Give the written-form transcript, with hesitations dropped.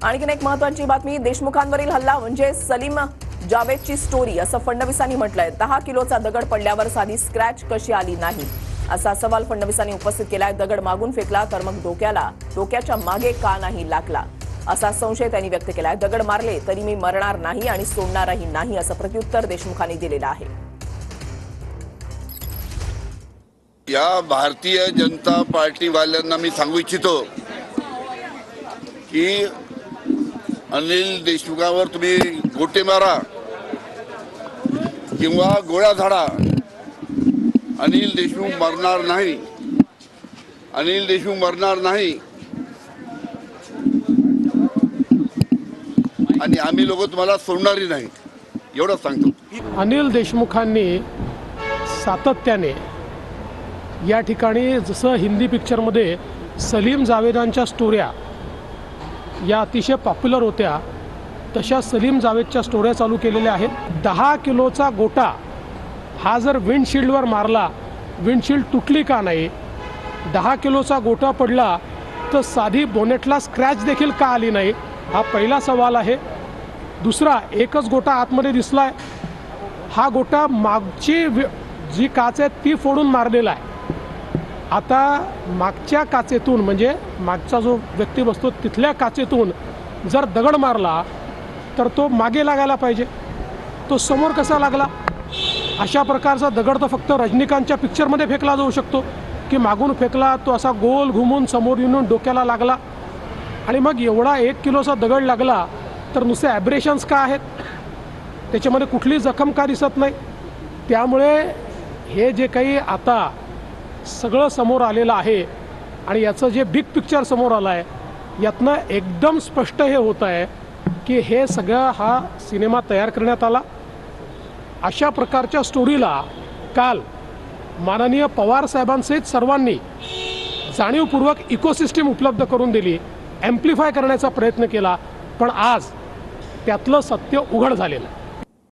आणखीन एक महत्त्वाची बातमी, देशमुखांवरील हल्ला म्हणजे सलीम जावेदची स्टोरी असं फडणवीसांनी म्हटलंय। 10 किलोचा दगड पडल्यावर साधी स्क्रॅच कशी आली नाही असा सवाल फडणवीसांनी उपस्थित केलाय। दगड मागून फेकला तर मग डोक्याच्या मागे का नाही लागला असा संशय त्यांनी व्यक्त केलाय। दगड मारले तरी मी मरणार नाही आणि सोडणारही नाही असं प्रत्युत्तर देशमुखांनी दिलेलं आहे। या भारतीय जनता पार्टी वाल्यांना मी सांगू इच्छितो की अनिल देशमुखावर तुम्ही गोटे मारा किंवा गोळ्या झाडा, अनिल देशमुख मरणार नाही। अनिल देशमुख मरणार नाही आणि आम्ही लोक तुम्हाला सोडणारही नाही, एवढंच सांगतो। अनिल देशमुखांनी सातत्याने या ठिकाणी जसं हिंदी पिक्चरमध्ये सलीम जावेदांच्या स्टोऱ्या या अतिशय पॉप्युलर होत्या, तशा सलीम जावेदच्या स्टोऱ्या चालू केलेल्या आहेत। 10 किलोचा गोटा हा जर विंडशील्डवर मारला, विंडशील्ड तुटली का नाही? 10 किलोचा गोटा पडला तर साधी बोनेटला स्क्रॅच देखील का आली नाही? हा पहिला सवाल आहे। दुसरा, एकच गोटा आतमध्ये दिसलाय, हा गोटा मागची जी काच आहे ती फोडून मारलेला आहे। आता मागच्या काचेतून म्हणजे मागचा जो व्यक्ती बसतो तिथल्या काचेतून जर दगड मारला तर तो मागे लागायला पाहिजे, तो समोर कसा लागला? अशा प्रकारचा दगड तर फक्त रजनीकांतच्या पिक्चरमध्ये फेकला जाऊ शकतो की मागून फेकला, तो असा गोल घुमून समोर येऊन डोक्याला लागला। आणि मग एवढा 1 किलोचा दगड लागला तर नुसते ॲब्रेशन्स का आहेत? त्याच्यामध्ये कुठली जखम का दिसत नाही? त्यामुळे हे जे काही आता सगळं समोर आलेलं आहे आणि याचं जे बिग पिक्चर समोर आलं आहे, यातनं एकदम स्पष्ट हे होत आहे की हे सगळं हा सिनेमा तयार करण्यात आला। अशा प्रकारच्या स्टोरीला काल माननीय पवार साहेबांसहित सर्वांनी जाणीवपूर्वक इकोसिस्टीम उपलब्ध करून दिली, ॲम्प्लिफाय करण्याचा प्रयत्न केला, पण आज त्यातलं सत्य उघड झालेलं आहे।